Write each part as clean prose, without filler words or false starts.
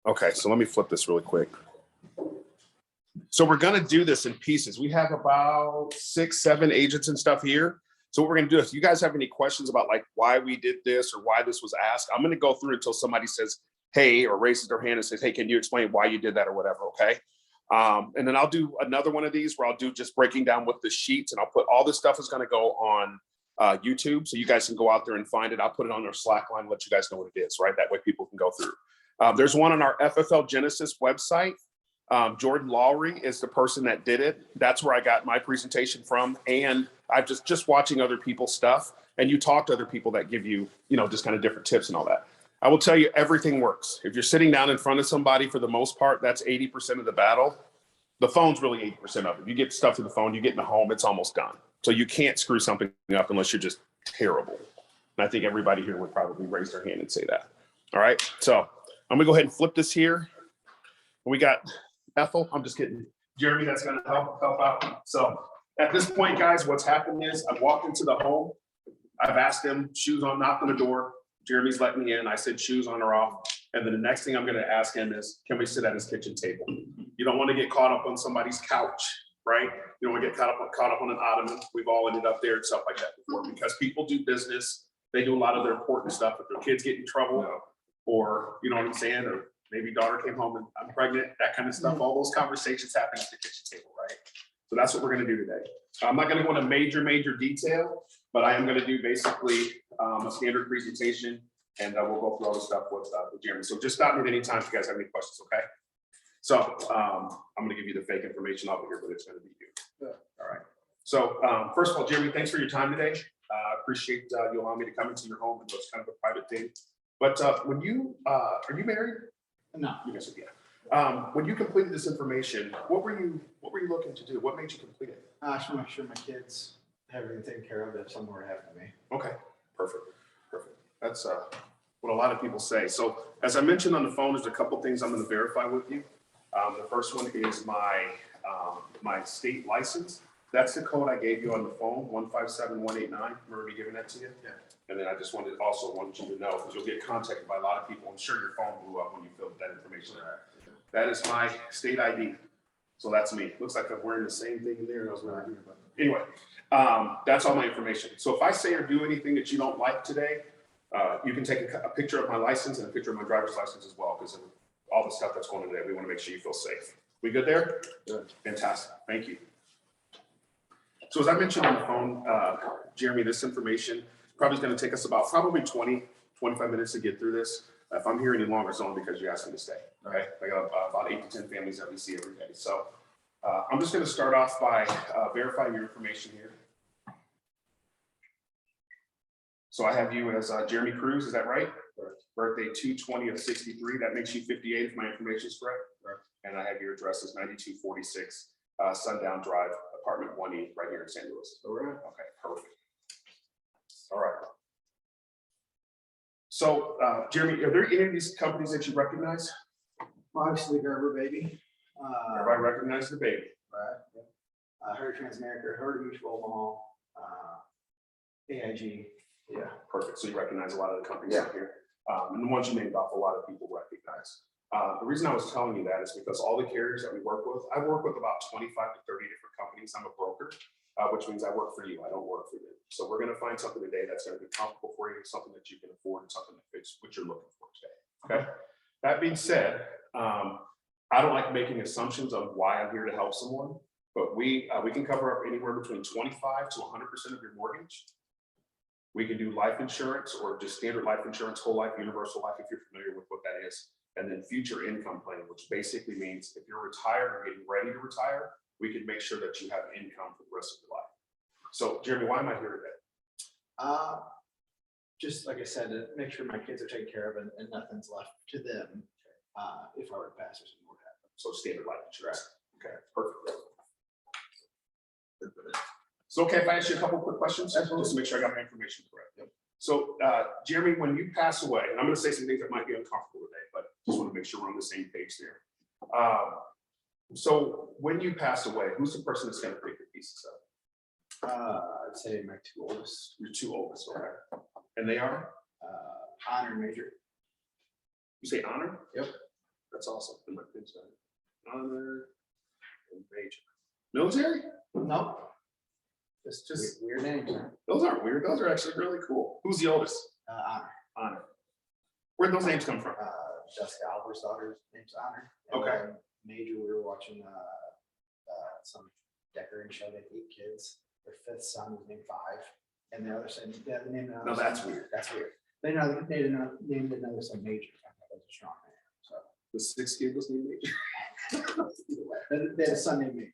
Okay, so let me flip this really quick. So we're gonna do this in pieces. We have about 6, 7 agents and stuff here. So what we're gonna do, if you guys have any questions about like why we did this or why this was asked, I'm gonna go through until somebody says, hey, or raises their hand and says, hey, can you explain why you did that or whatever, okay? And then I'll do another one of these where I'll do just breaking down with the sheets, and I'll put all this stuff is gonna go on YouTube, so you guys can go out there and find it. I'll put it on their Slack line, let you guys know what it is, right? That way people can go through. There's one on our FFL Genesis website. Jordan Lowry is the person that did it. That's where I got my presentation from. And I've just watching other people's stuff, and you talk to other people that give you, just kind of different tips and all that. I will tell you, everything works. If you're sitting down in front of somebody, for the most part, that's 80% of the battle. The phone's really 80% of it. You get stuff to the phone, you get in the home, it's almost done. So you can't screw something up unless you're just terrible. And I think everybody here would probably raise their hand and say that. All right, so I'm gonna go ahead and flip this here. We got Ethel, I'm just kidding. Jeremy, that's gonna help out. So at this point, guys, what's happened is I've walked into the home. I've asked him, shoes on, knocked on the door. Jeremy's letting me in. I said, shoes on or off. And then the next thing I'm gonna ask him is, can we sit at his kitchen table? You don't wanna get caught up on somebody's couch, right? You don't wanna get caught up on an ottoman. We've all ended up there and stuff like that before, because people do business. They do a lot of their important stuff. If their kids get in trouble, or you know what I'm saying, or maybe daughter came home and I'm pregnant, that kind of stuff. All those conversations happen at the kitchen table, right? So that's what we're gonna do today. I'm not gonna go into major detail, but I am gonna do basically a standard presentation, and we'll go through all the stuff with Jeremy. So just stop me at any time if you guys have any questions, okay? So I'm gonna give you the fake information over here, but it's gonna be you. Yeah. All right. So first of all, Jeremy, thanks for your time today. I appreciate you allowing me to come into your home, and it's kind of a private thing. But when you, are you married? No. You guys, yeah. When you completed this information, what were you looking to do? What made you complete it? I just want to make sure my kids have everything taken care of if something were to happen to me. Okay, perfect. That's what a lot of people say. So as I mentioned on the phone, there's a couple things I'm going to verify with you. The first one is my state license. That's the code I gave you on the phone, 157189. Remember me giving that to you? Yeah. And then I just wanted you to know, because you'll get contacted by a lot of people. I'm sure your phone blew up when you filled that information out. That is my state ID. So that's me. Looks like I'm wearing the same thing in there. And I was wearing here, but anyway, that's all my information. So if I say or do anything that you don't like today, you can take a picture of my license and a picture of my driver's license as well, because of all the stuff that's going on today. We want to make sure you feel safe. We good there? Good. Fantastic. Thank you. So as I mentioned on the phone, Jeremy, this information probably is going to take us about probably 20, 25 minutes to get through this. If I'm here any longer, it's only because you asked me to stay. Okay, I got about 8 to 10 families that we see every day. So I'm just going to start off by verifying your information here. So I have you as Jeremy Cruz, is that right? Correct. Birthday 2/20 of 63. That makes you 58 if my information is correct. Correct. And I have your address as 9246 Sundown Drive, apartment 1E, right here in St. Louis. All right. Okay, perfect. All right. So, Jeremy, are there any of these companies that you recognize? Obviously, Gerber Baby. Everybody recognize the baby. Right. Hurry Transamerica, Hurry Mutual Omaha, AIG. Yeah, perfect. So you recognize a lot of the companies out here. And the ones you named off, a lot of people recognize. The reason I was telling you that is because all the carriers that we work with, I work with about 25 to 30 different companies. I'm a broker, which means I work for you. I don't work for you. So we're going to find something today that's going to be comfortable for you, something that you can afford, and something that fits what you're looking for today. Okay. That being said, I don't like making assumptions on why I'm here to help someone, but we can cover up anywhere between 25 to 100% of your mortgage. We can do life insurance or just standard life insurance, whole life, universal life, if you're familiar with what that is. And then future income planning, which basically means if you're retired or getting ready to retire, we can make sure that you have income for the rest of your life. So, Jeremy, why am I here today? Just like I said, to make sure my kids are taken care of and nothing's left to them if I were to pass or something would happen. So standard life insurance. Okay, perfect. So, okay, if I ask you a couple quick questions, just to make sure I got my information correct. Yep. So, Jeremy, when you pass away, and I'm going to say some things that might be uncomfortable today, but just want to make sure we're on the same page there. So, when you pass away, who's the person that's going to pick the pieces up? I'd say my two oldest. Your two oldest, okay. And they are? Honor and Major. You say honor? Yep. That's awesome. In my pin side. Honor and major. Military? No. Just Weird names, huh? those aren't weird. Those are actually really cool. Who's the oldest? Honor. Honor. Where'd those names come from? Jessica Alvar's daughter's name's Honor. Okay. Then Major, we were watching some decorating show. They had 8 kids. Their 5th son was named 5, and the other son, yeah, they named another No, son. that's weird. That's weird. They named another son Major. That was a strong name. So The 6th kid was named Major. they had a son named Major.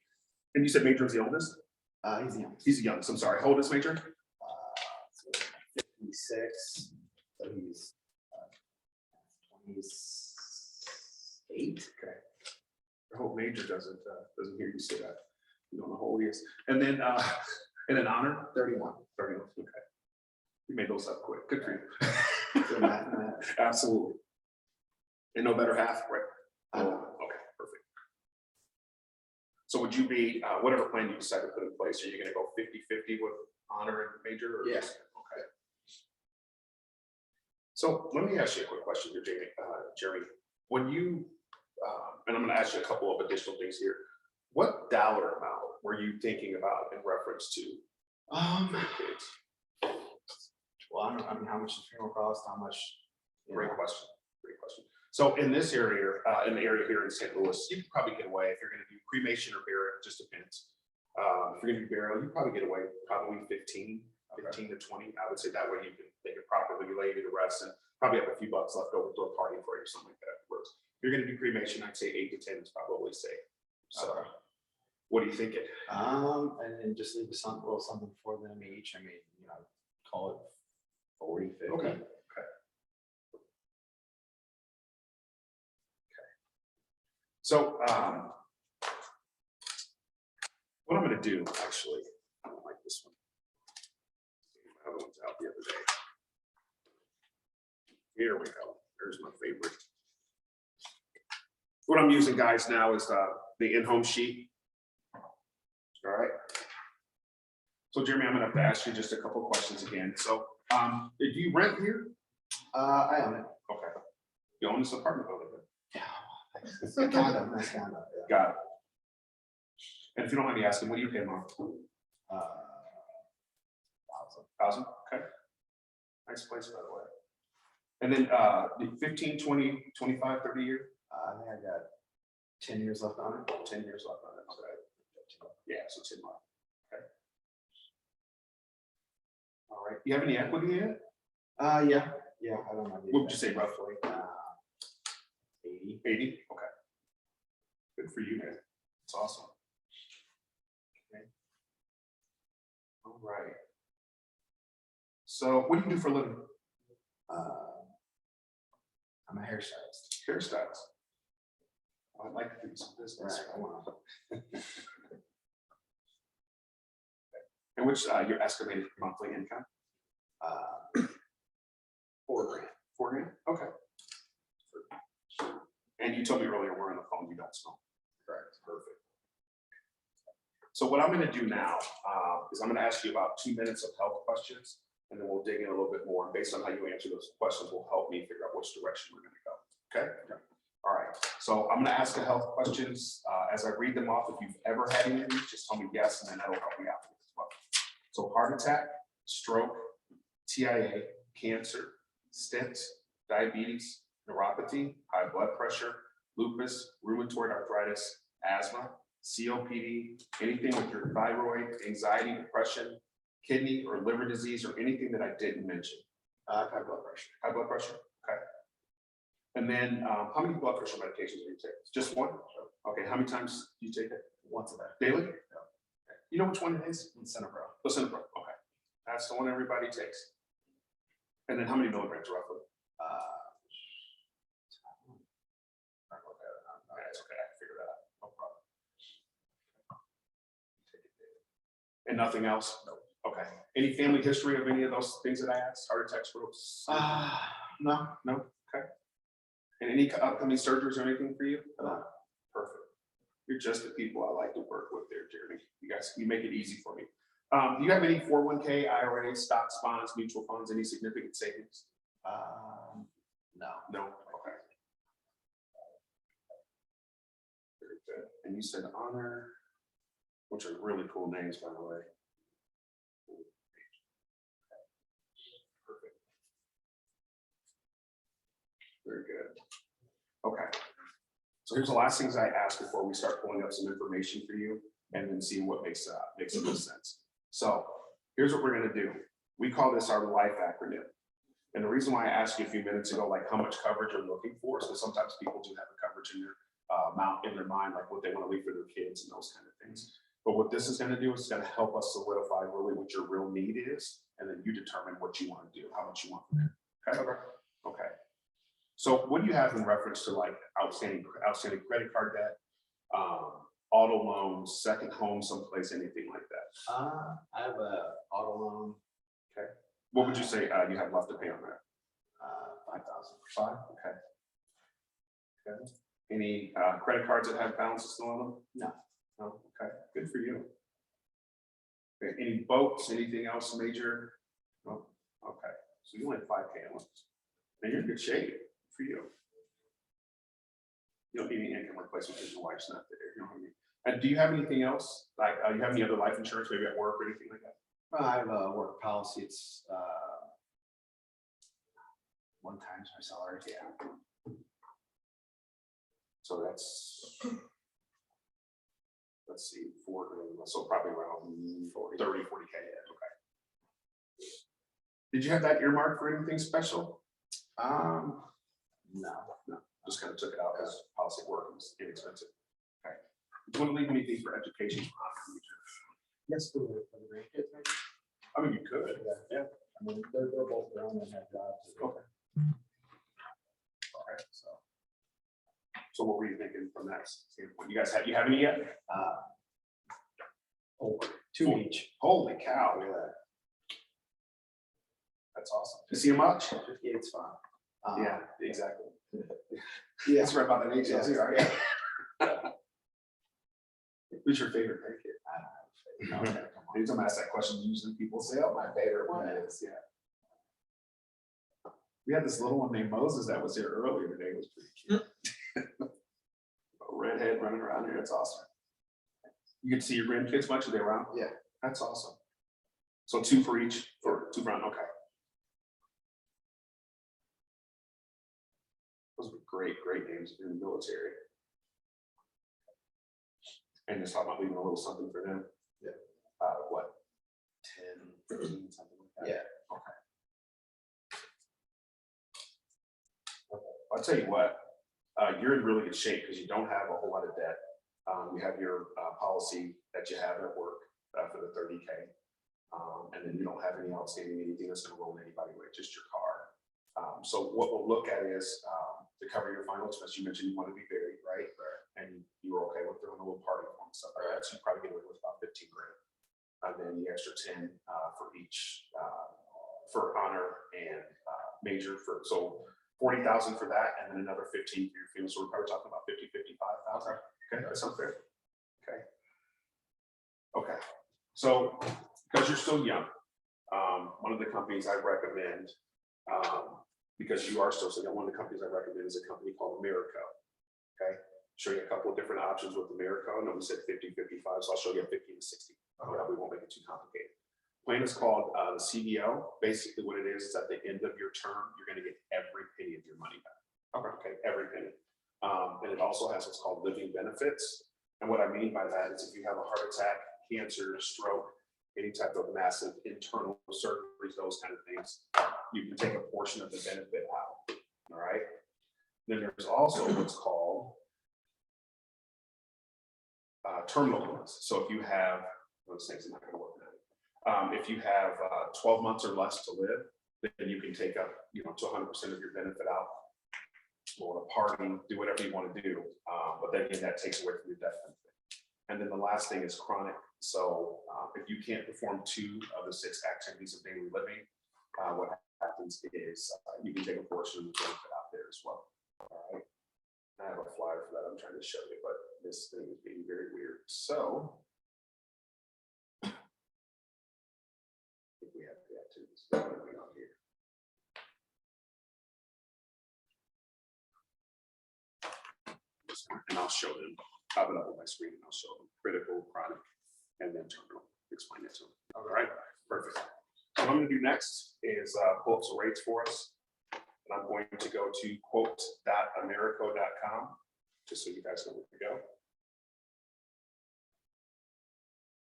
And you said Major was the oldest? He's the youngest. He's the youngest. I'm sorry. How old is Major? 56. So he's 28. Okay. I hope Major doesn't hear you say that. You don't know how old he is. And then Honor? 31. 31. Okay. You made those up quick. Good for you. So Matt, Absolutely. And no better half, right? I know. Okay, perfect. So would you be, whatever plan you decide to put in place, are you gonna go 50-50 with Honor and Major? Or Yes. Okay. So let me ask you a quick question here, Jeremy. When you, and I'm gonna ask you a couple of additional things here. What dollar amount were you thinking about in reference to kids? Well, I mean, how much the funeral cost? How much? Great question. Great question. So in this area, in the area here in St. Louis, you can probably get away if you're going to do cremation or burial. It just depends. If you're going to do burial, you probably get away probably 15 to 20. I would say that way they can properly lay you to rest and probably have a few bucks left over to a party for you or something like that afterwards. If you're going to do cremation, I'd say 8 to 10 is probably safe. So, what are you thinking? And just leave a little something for them each. I mean, call it 40, 50. Okay. So, what I'm going to do, actually, I don't like this one. My other one's out the other day. Here we go. There's my favorite. What I'm using, guys, now is the in-home sheet. All right. So, Jeremy, I'm going to have to ask you just a couple questions again. So, do you rent here? I own it. Okay. You own this apartment building? It's a condo, nice condo. Yeah. Got it. And if you don't mind me asking, what do you pay a month? 1,000. Okay. Nice place, by the way. And then the 15, 20, 25, 30 year? I think I got 10 years left on it. 10 years left on it. Okay. Yeah, so 10 months. Okay. All right. You have any equity in it? Yeah. I don't know. What would you say roughly? 80. 80? Okay. Good for you, man. It's awesome. Okay. All right. So what do you do for a living? I'm a hairstylist. Hairstyles. I'd like to do some business. Right. And which your estimated monthly income? 4 grand. 4 grand? Okay. And you told me earlier we're on the phone, you don't smoke. Correct. Perfect. So what I'm going to do now is I'm going to ask you about 2 minutes of health questions, and then we'll dig in a little bit more. And based on how you answer those questions will help me figure out which direction we're going to go. Okay? All right. So I'm going to ask the health questions as I read them off. If you've ever had any of these, just tell me yes, and then that'll help me out as well. So heart attack, stroke, TIA, cancer, stents, diabetes, neuropathy, high blood pressure, lupus, rheumatoid arthritis, asthma, COPD, anything with your thyroid, anxiety, depression, kidney or liver disease, or anything that I didn't mention. High blood pressure. High blood pressure. Okay. And then how many blood pressure medications do you take? Just one? Okay. How many times do you take it? Once a day. Daily? Okay. You know which one it is? Cinepro. Licenipro. Okay. That's the one everybody takes. And then how many milligrams roughly? That's okay. I can figure that out. No problem. And nothing else? No. Okay. Any family history of any of those things that I asked? Heart attacks, strokes? No. No? Okay. And any upcoming surgeries or anything for you? No. Perfect. You're just the people I like to work with there, Jeremy. You make it easy for me. Do you have any 401k, IRA, stocks, bonds, mutual funds, any significant savings? No. No? Okay. good. And you said Honor, which are really cool names, by the way. Perfect. Very good. Okay. So here's the last things I ask before we start pulling up some information for you and then see what makes the most sense. So here's what we're going to do. We call this our life acronym. And the reason why I asked you a few minutes ago, like how much coverage you're looking for, is because sometimes people do have a coverage in their amount in their mind, like what they want to leave for their kids and those kind of things. But what this is going to do is it's going to help us solidify really what your real need is, and then you determine what you want to do, how much you want from it. Okay. Okay. So what do you have in reference to like outstanding credit card debt, auto loans, second home, someplace, anything like that? I have a auto loan. Okay. What would you say you have left to pay on that? 5,000. 5. Okay. Okay. Any credit cards that have balances still on them? No. No. Okay. Good for you. Okay. Any boats? Anything else major? No. Okay. So you only have 5K on. And you're in good shape. For you. You don't need any income replacement because your wife's not there. You know what I mean? And do you have anything else? Like, you have any other life insurance, maybe at work or anything like that? Well, I have a work policy. It's 1 times my salary. Yeah. So that's, let's see, 4 grand. So probably around 30, 40K. Yeah, okay. Did you have that earmarked for anything special? No, just kind of took it out because policy work was inexpensive. Okay. Do you want to leave anything for education? Yes, for the grandkids, maybe? I mean, you could. Yeah. I mean, they're both grown and have jobs. Okay. All right. So what were you thinking from that standpoint? You have any yet? Over 2 each. Holy cow. Look at that. That's awesome. You see much? 58's fine. Yeah, exactly. Yeah. That's right about the age. Yeah. Right? Who's your favorite grandkid? Okay. Anytime I ask that question, usually people say, "Oh, my favorite one is." Yeah. We had this little one named Moses that was here earlier today. It was pretty cute. A redhead running around here. That's awesome. You get to see your grandkids much? Are they around? Yeah. That's awesome. So 2 for each, for 2 round. Okay. Those were great names if you're in the military. And just talking about leaving a little something for them. Yeah. What? 10, 15, something like that. Yeah. Okay. I'll tell you what, you're in really good shape because you don't have a whole lot of debt. You have your policy that you have at work for the 30K. And then you don't have any outstanding anything that's going to roll anybody away, just your car. So what we'll look at is to cover your final expense. You mentioned you want to be buried, right? And you were okay with throwing a little party on stuff like that. So you probably get away with about 15 grand. And then the extra 10 for each for honor and major so 40,000 for that, and then another 15 for your funeral. So we're probably talking about 55,000. Okay, that sounds fair. Okay. So because you're still young, one of the companies I recommend, because you are still so young, one of the companies I recommend is a company called Americo. Okay, show you a couple of different options with Americo. I know we said 50, 55, so I'll show you a 50 to 60. We won't make it too complicated. Plan is called the CBO. Basically, what it is at the end of your term, you're going to get every penny of your money back. Okay, every penny. And it also has what's called living benefits. And what I mean by that is if you have a heart attack, cancer, stroke, any type of massive internal surgeries, those kind of things, you can take a portion of the benefit out. All right. Then there's also what's called terminal illness. So if you have, those things are not going to work now. If you have 12 months or less to live, then you can take up, to 100% of your benefit out. Go to a party, do whatever you want to do. But then again, that takes away from your death benefit. And then the last thing is chronic. So if you can't perform 2 of the 6 activities of daily living, what happens is you can take a portion of the benefit out there as well. All right. I have a flyer for that I'm trying to show you, but this thing is being very weird. So I think we have the activities going on here. And I'll show them pop it up on my screen and I'll show them critical, chronic, and then terminal. Explain it to them. All right, perfect. So what I'm going to do next is pull up some rates for us. And I'm going to go to quote.americo.com just so you guys know where to go.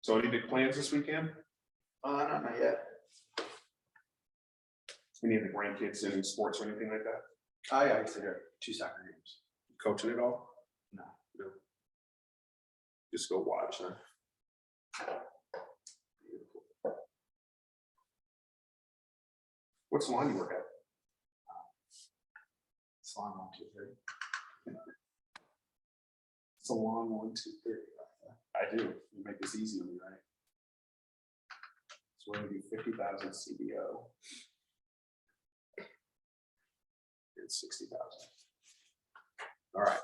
So any big plans this weekend? Not yet. Any of the grandkids in sports or anything like that? Yeah, I used to hear 2 soccer games. Coaching at all? No. No. Just go watch, huh? What salon you work at? Salon 1, 2, 3. Salon 1, 2, 3. I do. You make this easy on me, right? So we're gonna do 50,000 CBO. And 60,000. All right.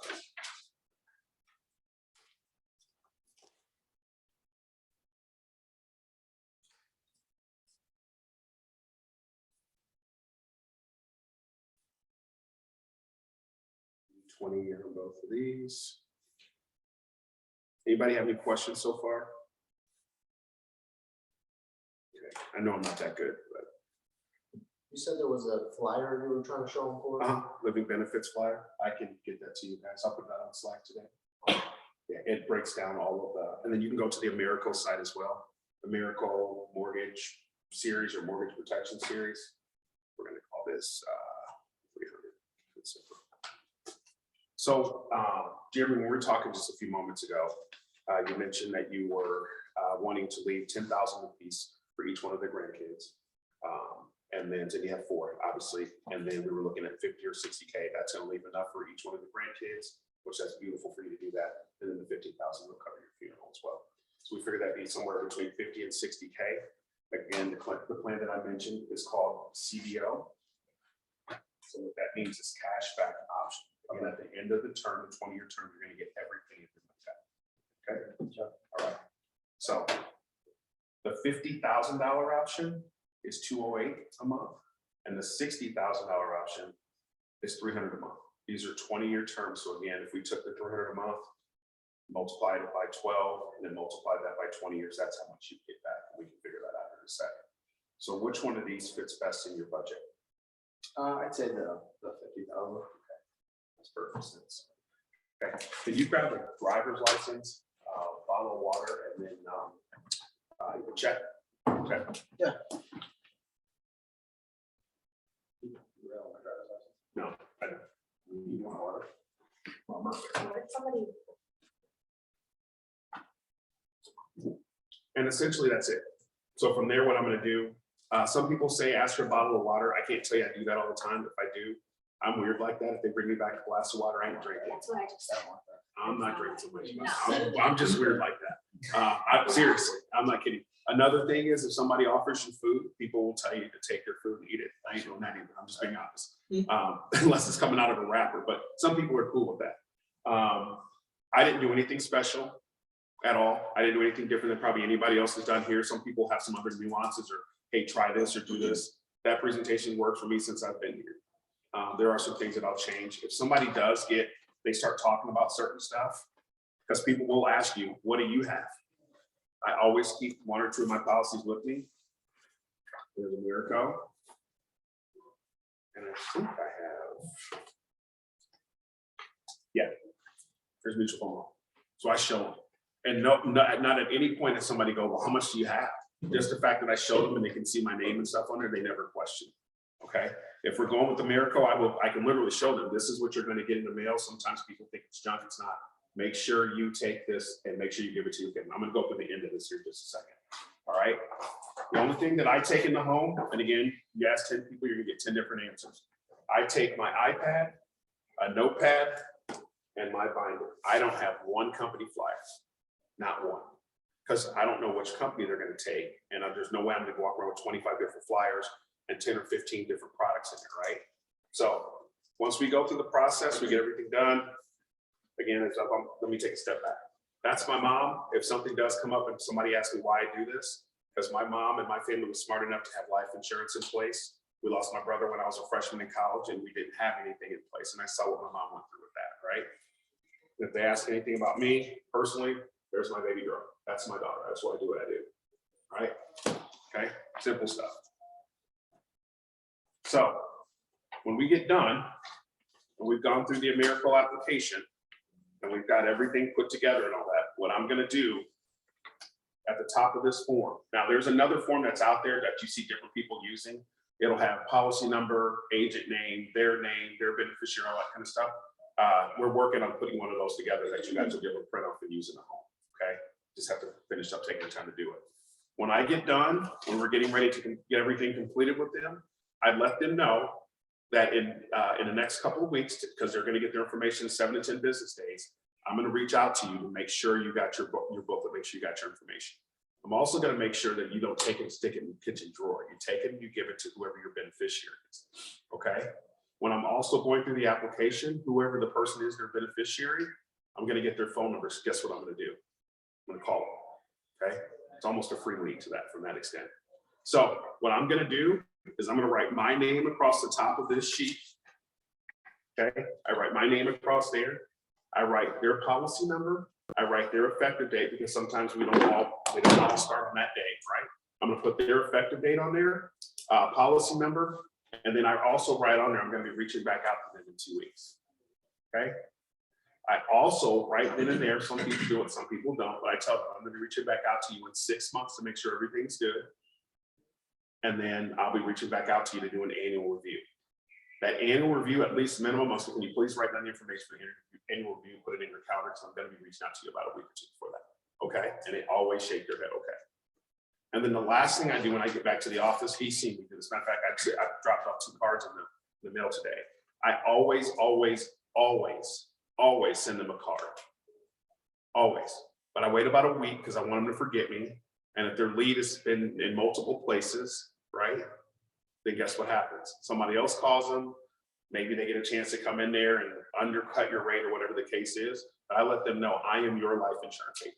$20 on both of these. Anybody have any questions so far? Okay. I know I'm not that good, but You said there was a flyer you were trying to show them for? living benefits flyer. I can get that to you guys. I'll put that on Slack today. Yeah, it breaks down all of the, and then you can go to the Americo site as well. Americo mortgage series or mortgage protection series. We're going to call this 300. So, Jeremy, when we were talking just a few moments ago, you mentioned that you were wanting to leave 10,000 apiece for each one of the grandkids. And then you have 4, obviously. And then we were looking at 50 or 60K. That's going to leave enough for each one of the grandkids, which that's beautiful for you to do that. And then the 50,000 will cover your funeral as well. So we figured that'd be somewhere between 50 and 60K. Again, the plan that I mentioned is called CBO. So what that means is cash back option. And at the end of the term, the 20-year term, you're going to get everything like that. Okay. All right. So the $50,000 option is $208 a month, and the $60,000 option is $300 a month. These are 20-year terms. So again, if we took the $300 a month, multiplied it by 12, and then multiplied that by 20 years, that's how much you get back. We can figure that out in a second. So which one of these fits best in your budget? I'd say the 50,000. Okay. That's perfect sense. Okay. Can you grab a driver's license, bottle of water, and then check? Okay. Yeah. No, I don't. You want water? Somebody. And essentially that's it. So from there, what I'm going to do, some people say ask for a bottle of water. I can't tell you I do that all the time. If I do, I'm weird like that. If they bring me back a glass of water, I ain't drinking. That's what I just said. I'm not drinking so much. I'm just weird like that. Seriously, I'm not kidding. Another thing is if somebody offers you food, people will tell you to take their food and eat it. I ain't doing that either. I'm just being honest. Unless it's coming out of a wrapper, but some people are cool with that. I didn't do anything special at all. I didn't do anything different than probably anybody else has done here. Some people have some other nuances or, hey, try this or do this. That presentation worked for me since I've been here. There are some things that I'll change. If somebody does they start talking about certain stuff, because people will ask you, what do you have? I always keep 1 or 2 of my policies with me. There's Americo. And I think I have, yeah, there's mutual fund. So I show them. And not at any point does somebody go, well, how much do you have? Just the fact that I show them and they can see my name and stuff on there, they never question. Okay. If we're going with Americo, I can literally show them this is what you're going to get in the mail. Sometimes people think it's junk. It's not. Make sure you take this and make sure you give it to your kid. I'm going to go to the end of this here in just a second. All right. The only thing that I take in the home, and again, you ask 10 people, you're going to get 10 different answers. I take my iPad, a notepad, and my binder. I don't have one company flyer, not one, because I don't know which company they're going to take. And there's no way I'm going to walk around with 25 different flyers and 10 or 15 different products in there, right? So once we go through the process, we get everything done. Again, let me take a step back. That's my mom. If something does come up and somebody asks me why I do this, because my mom and my family was smart enough to have life insurance in place. We lost my brother when I was a freshman in college and we didn't have anything in place. And I saw what my mom went through with that, right? If they ask anything about me personally, there's my baby girl. That's my daughter. That's why I do what I do. Right? Okay, simple stuff. So when we get done, and we've gone through the AmeriCorps application, and we've got everything put together and all that, what I'm gonna do at the top of this form, now there's another form that's out there that you see different people using. It'll have policy number, agent name, their beneficiary, all that kind of stuff. We're working on putting one of those together that you guys will be able to print off and use in the home, okay? Just have to finish up taking the time to do it. When I get done, when we're getting ready to get everything completed with them, I let them know that in the next couple of weeks, because they're going to get their information in 7 to 10 business days, I'm going to reach out to you to make sure you got your booklet, make sure you got your information. I'm also going to make sure that you don't take it and stick it in the kitchen drawer. You take it and you give it to whoever your beneficiary is, okay? When I'm also going through the application, whoever the person is, their beneficiary, I'm going to get their phone numbers. Guess what I'm going to do? I'm going to call them, okay? It's almost a free lead to that from that extent. So what I'm going to do is I'm going to write my name across the top of this sheet. Okay, I write my name across there. I write their policy number. I write their effective date because sometimes they don't all start on that day, right? I'm going to put their effective date on there, policy number, and then I also write on there I'm going to be reaching back out to them in 2 weeks. Okay. I also write then and there. Some people do it, some people don't, but I tell them I'm going to be reaching back out to you in 6 months to make sure everything's good. And then I'll be reaching back out to you to do an annual review. That annual review, at least minimum, can you please write down the information for the annual review, put it in your calendar, because I'm going to be reaching out to you about a week or two before that. Okay, and they always shake their head, okay. And then the last thing I do when I get back to the office, he's seen me do this. Matter of fact, I dropped off 2 cards in the mail today. I always send them a card, always. But I wait about a week because I want them to forget me. And if their lead has been in multiple places, right, then guess what happens? Somebody else calls them. Maybe they get a chance to come in there and undercut your rate or whatever the case is. But I let them know I am your life insurance agent.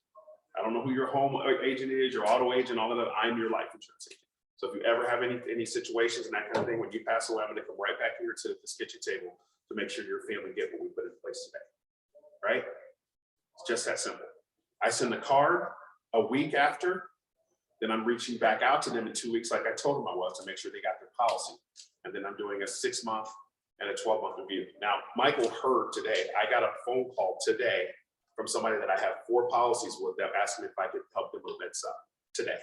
I don't know who your home agent is, your auto agent, all of that. I'm your life insurance agent. So if you ever have any situations and that kind of thing, when you pass away, I'm going to come right back here to this kitchen table to make sure your family get what we put in place today. Right? It's just that simple. I send the card a week after, then I'm reaching back out to them in 2 weeks, like I told them I was, to make sure they got their policy. And then I'm doing a 6-month and a 12-month review. Now, Michael heard today, I got a phone call today from somebody that I have 4 policies with that asked me if I could help them with MedSup today.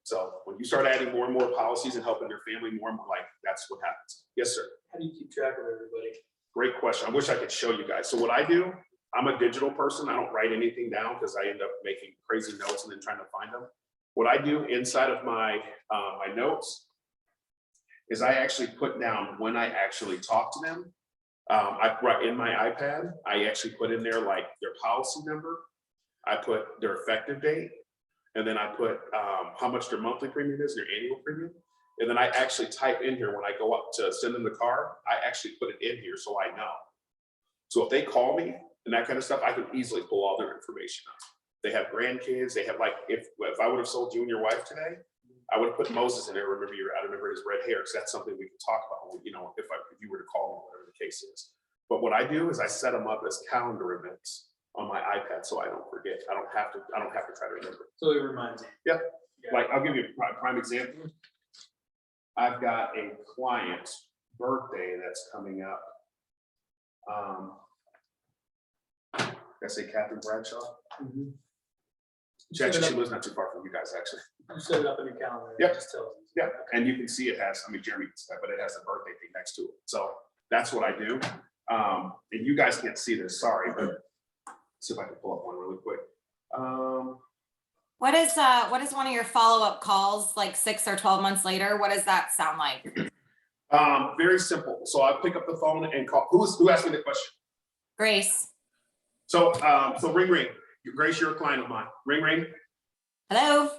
So when you start adding more and more policies and helping their family more and more, like that's what happens. Yes, sir. How do you keep track of everybody? Great question. I wish I could show you guys. So what I do, I'm a digital person. I don't write anything down because I end up making crazy notes and then trying to find them. What I do inside of my my notes is I actually put down when I actually talk to them. I write in my iPad, I actually put in there like their policy number. I put their effective date, and then I put how much their monthly premium is, their annual premium. And then I actually type in here when I go up to send them the card, I actually put it in here so I know. So if they call me and that kind of stuff, I can easily pull all their information up. They have grandkids, they have like, if I would have sold you and your wife today, I would have put Moses in there. I remember his red hair, because that's something we can talk about, you know, if you were to call me, whatever the case is. But what I do is I set them up as calendar events on my iPad so I don't forget. I don't have to try to remember. So it reminds you. Yep. Like I'll give you a prime example. I've got a client's birthday that's coming up. Did I say Catherine Bradshaw? Mm-hmm. She lives not too far from you guys, actually. You set it up in your calendar. Yep. It just tells you. Yeah, and you can see it has, Jeremy can see that, but it has a birthday thing next to it. So that's what I do. And you guys can't see this, sorry, but let's see if I can pull up one really quick. What is one of your follow-up calls like 6 or 12 months later? What does that sound like? Very simple. So I pick up the phone and call. Who asked me the question? Grace. So ring, ring. Grace, you're a client of mine. Ring, ring. Hello.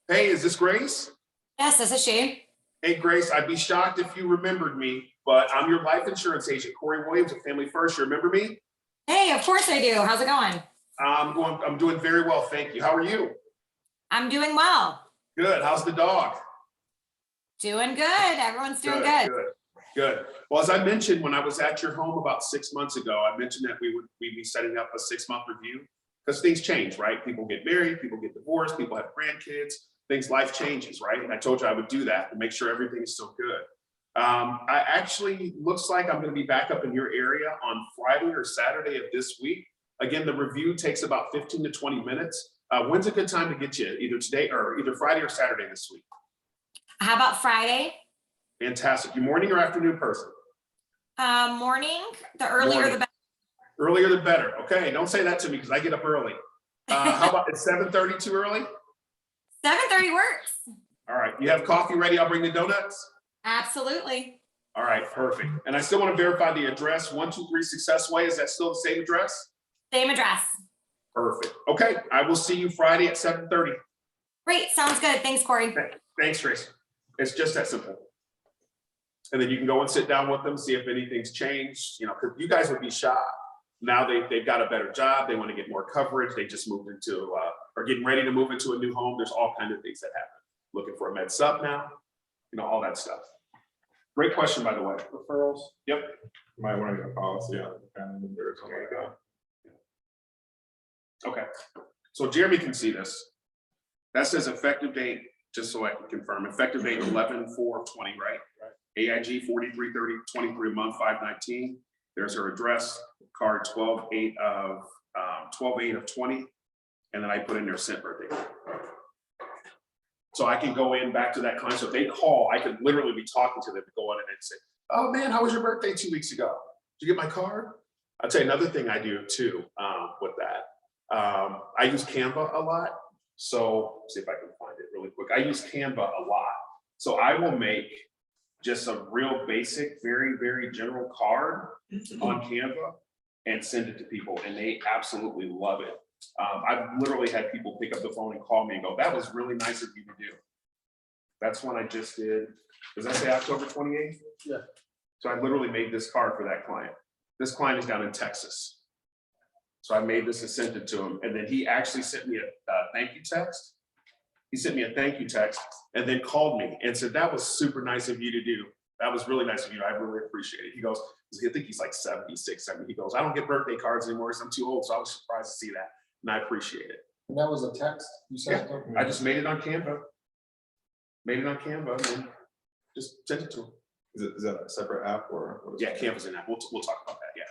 Hey, is this Grace? Yes, this is she. Hey, Grace, I'd be shocked if you remembered me, but I'm your life insurance agent, Corey Williams of Family First. You remember me? Hey, of course I do. How's it going? I'm doing very well, thank you. How are you? I'm doing well. Good. How's the dog? Doing good. Everyone's doing good. Good. Well, as I mentioned, when I was at your home about 6 months ago, I mentioned that we'd be setting up a 6-month review because things change, right? People get married, people get divorced, people have grandkids, life changes, right? And I told you I would do that to make sure everything is still good. I actually looks like I'm going to be back up in your area on Friday or Saturday of this week. Again, the review takes about 15 to 20 minutes. When's a good time to get you? Either Friday or Saturday this week? How about Friday? Fantastic. You morning or afternoon person? Morning, the earlier Morning. the better. Earlier the better. Okay, don't say that to me because I get up early. How about it's 7:30 too early? 7:30 works. All right, you have coffee ready? I'll bring the donuts. Absolutely. All right, perfect. And I still want to verify the address, 123 Success Way. Is that still the same address? Same address. Perfect. Okay, I will see you Friday at 7:30. Great, sounds good. Thanks, Corey. Thanks, Trace. It's just that simple. And then you can go and sit down with them, see if anything's changed, because you guys would be shocked. Now they've got a better job. They want to get more coverage. They just moved into, or getting ready to move into a new home. There's all kinds of things that happen. Looking for a med sub now, all that stuff. Great question, by the way. Referrals? Yep. Might want to get a policy on the family member or something like that. Okay. So Jeremy can see this. That says effective date, just so I can confirm. Effective date 11/4/20, right? AIG 43/30/23 a month 5/19. There's her address, card 12/8 of 20, and then I put in their sent birthday. So I can go in back to that client. So if they call, I could literally be talking to them, go in and say, "Oh man, how was your birthday 2 weeks ago? Did you get my card?" I'll tell you another thing I do too with that. I use Canva a lot. So see if I can find it really quick. I use Canva a lot. So I will make just a real basic, very, very general card on Canva and send it to people, and they absolutely love it. I've literally had people pick up the phone and call me and go, "That was really nice of you to do." That's one I just did. Does that say October 28th? Yeah. So I literally made this card for that client. This client is down in Texas. So I made this and sent it to him, and then he actually sent me a thank you text. He sent me a thank you text and then called me and said, "That was super nice of you to do. That was really nice of you. I really appreciate it." He goes, I think he's like 76, 70. He goes, "I don't get birthday cards anymore, so I'm too old." So I was surprised to see that, and I appreciate it. And that was a text you sent? Yeah, I just made it on Canva. And then just sent it to him. Is that a separate app or? What is Yeah, it? Canva's in that. We'll talk about that. Yeah.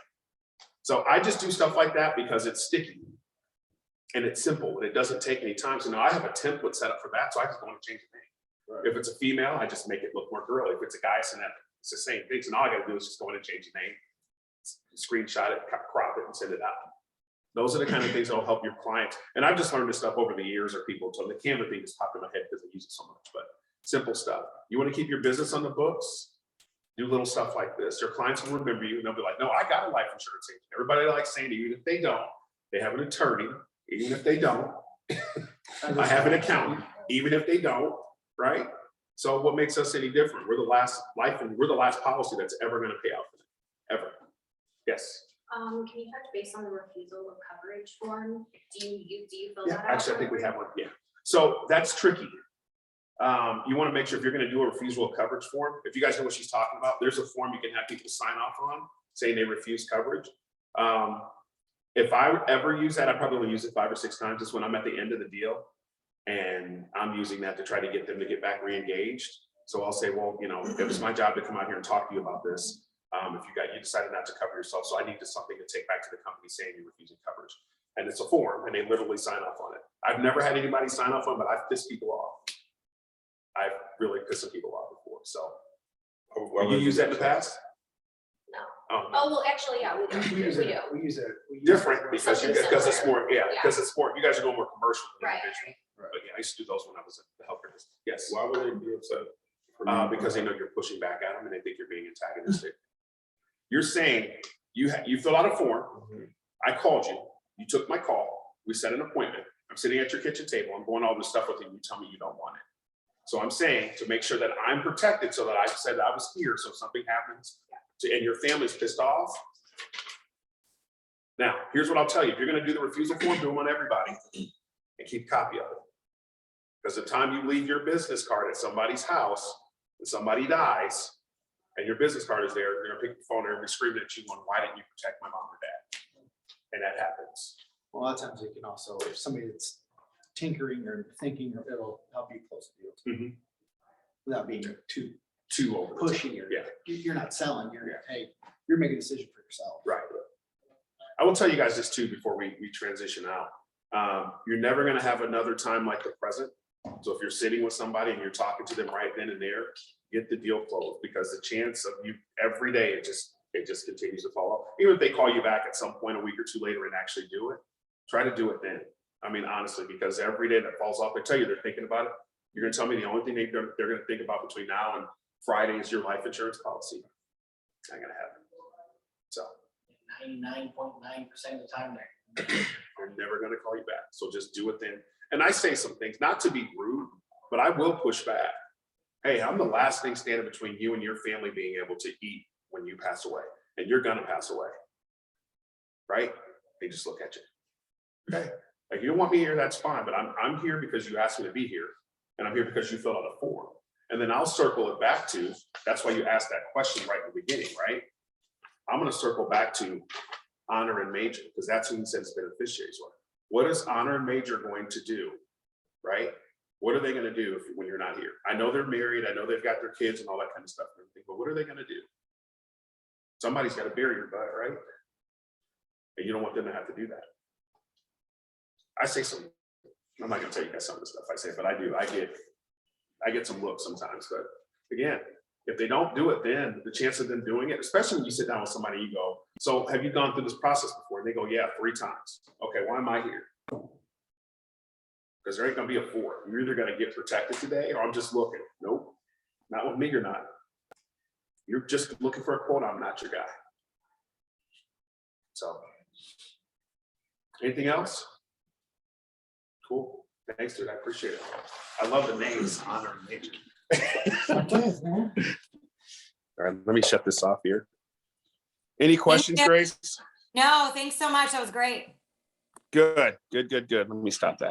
So I just do stuff like that because it's sticky and it's simple and it doesn't take any time. So now I have a template set up for that. So I just want to change the name. Right. If it's a female, I just make it look more girly. If it's a guy, it's the same thing. So all I got to do is just go in and change the name, screenshot it, crop it, and send it out. Those are the kind of things that will help your client. And I've just learned this stuff over the years, or people. So the Canva thing just popped in my head because I use it so much. But simple stuff. You want to keep your business on the books? Do little stuff like this. Your clients will remember you and they'll be like, "No, I got a life insurance agent." Everybody likes saying, even if they don't, they have an attorney. Even if they don't, I have an accountant. Even if they don't, right? So what makes us any different? We're the last policy that's ever going to pay out for them, ever. Yes. Can you touch base on the refusal of coverage form? Do you fill Yeah, that out? actually, I think we have one. Yeah. So that's tricky. You want to make sure if you're going to do a refusal of coverage form, if you guys know what she's talking about, there's a form you can have people sign off on saying they refuse coverage. If I ever use that, I probably use it 5 or 6 times. Just when I'm at the end of the deal and I'm using that to try to get them to get back re-engaged. So I'll say, "Well, it was my job to come out here and talk to you about this. If you decided not to cover yourself, so I need something to take back to the company saying you're refusing coverage." And it's a form and they literally sign off on it. I've never had anybody sign off on it, but I've pissed people off. I've really pissed some people off before. So you use that in the past? No. Oh, Oh, well, actually, yeah, we do. We use We it. do. We use it. different because Something it's similar. more, because it's more, you guys are going more commercial than Right. individual. Right. But yeah, I used to do those when I was in the healthcare business. Yes. Why would they be upset? Because they know you're pushing back at them and they think you're being antagonistic. You're saying you fill out a form. Mhm. I called you. You took my call. We set an appointment. I'm sitting at your kitchen table. I'm going all this stuff with you. You tell me you don't want it. So I'm saying to make sure that I'm protected, so that I said I was here. So if something happens and your family's pissed off. Now, here's what I'll tell you. If you're going to do the refusal form, do them on everybody and keep a copy of it. Because the time you leave your business card at somebody's house and somebody dies, and your business card is there, they're gonna pick the phone and be screaming at you going, why didn't you protect my mom or dad? And that happens. Well, a lot of times you can also, if somebody that's tinkering or thinking, it'll help you close the deal too. Mhm. Without being too Too over. the top. pushy or, Yeah. you're not selling, hey, you're making a decision for yourself. Right. I will tell you guys this too, before we transition out. You're never gonna have another time like the present. So if you're sitting with somebody and you're talking to them right then and there, get the deal closed, because the chance of you every day, it just continues to fall off. Even if they call you back at some point a week or two later and actually do it, try to do it then. I mean, honestly, because every day that falls off, they tell you they're thinking about it. You're gonna tell me the only thing they're gonna think about between now and Friday is your life insurance policy. It's not gonna happen. So 99.9% of the time there. they're never gonna call you back. So just do it then. And I say some things, not to be rude, but I will push back. Hey, I'm the last thing standing between you and your family being able to eat when you pass away, and you're gonna pass away. Right? They just look at you. Okay. Like, you don't want me here, that's fine, but I'm here because you asked me to be here, and I'm here because you filled out a form. And then I'll circle it back to, that's why you asked that question right in the beginning, right? I'm gonna circle back to honor and major, because that's who he says beneficiaries are. What is honor and major going to do, right? What are they gonna do when you're not here? I know they're married, I know they've got their kids and all that kind of stuff and everything, but what are they gonna do? Somebody's gotta bury your butt, right? And you don't want them to have to do that. I say some, I'm not gonna tell you guys some of the stuff I say, but I do, I get some looks sometimes, but again, if they don't do it, then the chance of them doing it, especially when you sit down with somebody, you go, so have you gone through this process before? And they go, yeah, 3 times. Okay, why am I here? Because there ain't gonna be a 4th. You're either gonna get protected today, or I'm just looking. Nope, not with me, you're not. You're just looking for a quote, I'm not your guy. So, anything else? Cool, thanks, dude, I appreciate it. I love the names, honor and major. All right, let me shut this off here. Any questions, you. Grace? No, thanks so much. That was great. Good. Let me stop that.